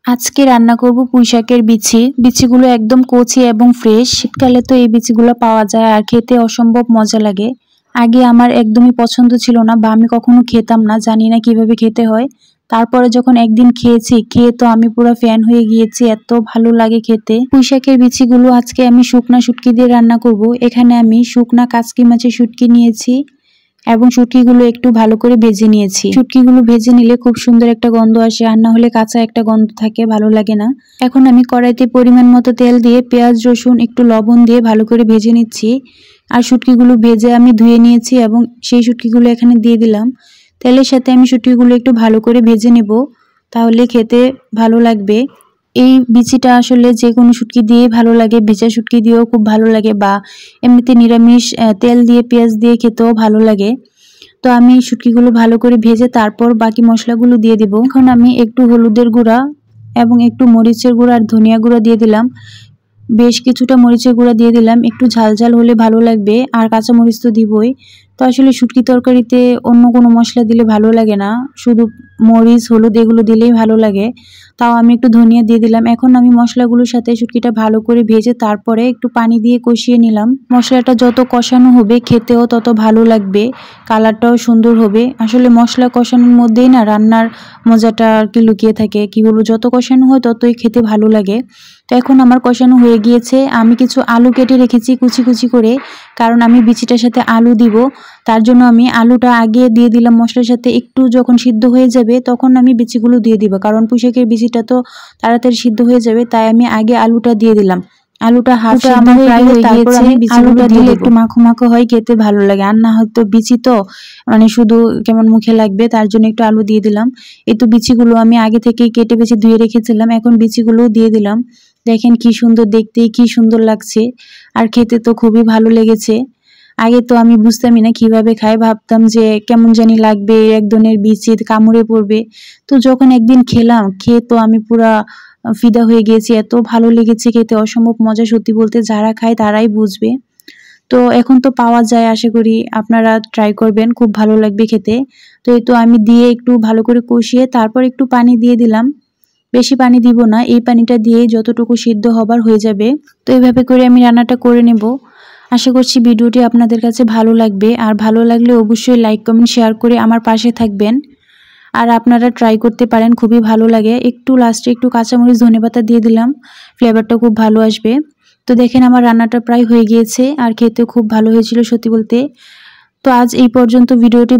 আজকে রান্না করব পুঁইশাকের বিচি। বিচিগুলো একদম কচি এবং ফ্রেশ। শীতকালে তো এই বিচিগুলো পাওয়া যায় আর খেতে অসম্ভব মজা লাগে। আগে আমার একদমই পছন্দ ছিল না বা আমি কখনো খেতাম না, জানি না কিভাবে খেতে হয়। তারপরে যখন একদিন খেয়েছি, খেয়ে তো আমি পুরো ফ্যান হয়ে গিয়েছি, এত ভালো লাগে খেতে। পুঁইশাকের বিচিগুলো আজকে আমি শুকনা শুটকি দিয়ে রান্না করব। এখানে আমি শুকনা কাচকি মাছের শুটকি নিয়েছি এবং শুটকিগুলো একটু ভালো করে ভেজে নিয়েছি। শুটকিগুলো ভেজে নিলে খুব সুন্দর একটা গন্ধ আসে, আর না হলে কাঁচা একটা গন্ধ থাকে, ভালো লাগে না। এখন আমি কড়াইতে পরিমাণ মতো তেল দিয়ে পেঁয়াজ রসুন একটু লবণ দিয়ে ভালো করে ভেজে নিচ্ছি। আর শুটকিগুলো ভেজে আমি ধুয়ে নিয়েছি এবং সেই শুটকিগুলো এখানে দিয়ে দিলাম। তেলের সাথে আমি শুটকিগুলো একটু ভালো করে ভেজে নেব, তাহলে খেতে ভালো লাগবে। এই বিচিটা আসলে যে কোনো শুটকি দিয়ে ভালো লাগে, ভেজা শুটকি দিয়েও খুব ভালো লাগে, বা এমনিতে নিরামিষ তেল দিয়ে পেঁয়াজ দিয়ে খেতেও ভালো লাগে। তো আমি শুটকিগুলো ভালো করে ভেজে তারপর বাকি মশলাগুলো দিয়ে দিব। এখন আমি একটু হলুদের গুঁড়া এবং একটু মরিচের গুঁড়া আর ধনিয়া গুঁড়া দিয়ে দিলাম। বেশ কিছুটা মরিচের গুঁড়া দিয়ে দিলাম, একটু ঝাল ঝাল হলে ভালো লাগবে, আর কাঁচা মরিচ তো দিবই। তো আসলে শুটকি তরকারিতে অন্য কোনো মশলা দিলে ভালো লাগে না, শুধু মরিচ হলুদ এগুলো দিলেই ভালো লাগে। তাও আমি একটু ধনিয়া দিয়ে দিলাম। এখন আমি মশলাগুলোর সাথে শুটকিটা ভালো করে ভেজে তারপরে একটু পানি দিয়ে কষিয়ে নিলাম। মশলাটা যত কষানো হবে খেতেও তত ভালো লাগবে, কালারটাও সুন্দর হবে। আসলে মশলা কষানোর মধ্যেই না রান্নার মজাটা আর কি লুকিয়ে থাকে। কি বলবো, যত কষানো হয় ততই খেতে ভালো লাগে। তো এখন আমার কষানো হয়ে গিয়েছে। আমি কিছু আলু কেটে রেখেছি কুচি কুচি করে, কারণ আমি বিচিটার সাথে আলু দিব। তার জন্য আমি আলুটা আগে দিয়ে দিলাম মশলার সাথে। একটু যখন সিদ্ধ হয়ে যাবে তখন আমি বিচিগুলো দিয়ে দিব, কারণ পুঁইশাকের বিচিটা তো তাড়াতাড়ি সিদ্ধ হয়ে যাবে, তাই আমি আগে আলুটা দিয়ে দিলাম। আলুটা হাফ সিদ্ধ হয়ে গিয়েছে, আলুটা দিলে একটু মাখো মাখো হয়, খেতে ভালো লাগে। আর না হয়তো বিচি তো মানে শুধু কেমন মুখে লাগবে, তার জন্য একটু আলু দিয়ে দিলাম। এই তো বিচিগুলো আমি আগে থেকেই কেটে বেছে ধুয়ে রেখেছিলাম, এখন বিচিগুলো দিয়ে দিলাম। দেখেন কি সুন্দর দেখতে, কি সুন্দর লাগছে, আর খেতে তো খুবই ভালো লেগেছে। আগে তো আমি বুঝতামই না কিভাবে খাই, ভাবতাম যে কেমন জানি লাগবে, এক ধরনের বিচি কামড়ে পড়বে। তো যখন একদিন খেলাম, খেয়ে তো আমি পুরা ফিদা হয়ে গিয়েছি, এত ভালো লেগেছে খেতে, অসম্ভব মজা। সত্যি বলতে যারা খায় তারাই বুঝবে। তো এখন তো পাওয়া যায়, আশা করি আপনারা ট্রাই করবেন, খুব ভালো লাগবে খেতে। তো এই তো আমি দিয়ে একটু ভালো করে কষিয়ে তারপর একটু পানি দিয়ে দিলাম। বেশি পানি দিব না, এই পানিটা দিয়ে যতটুকু সিদ্ধ হবার হয়ে যাবে। তো এইভাবে করে আমি রান্নাটা করে নেব। আশা করছি ভিডিওটি আপনাদের কাছে ভালো লাগবে, আর ভালো লাগলে অবশ্যই লাইক কমেন্ট শেয়ার করে আমার পাশে থাকবেন। আর আপনারা ট্রাই করতে পারেন, খুবই ভালো লাগে। একটু লাস্টে একটু কাঁচামরিচ ধনেপাতা দিয়ে দিলাম, ফ্লেভারটা খুব ভালো আসবে। তো দেখেন আমার রান্নাটা প্রায় হয়ে গিয়েছে, আর খেতে খুব ভালো হয়েছিল সত্যি বলতে। তো আজ এই পর্যন্ত। ভিডিওটি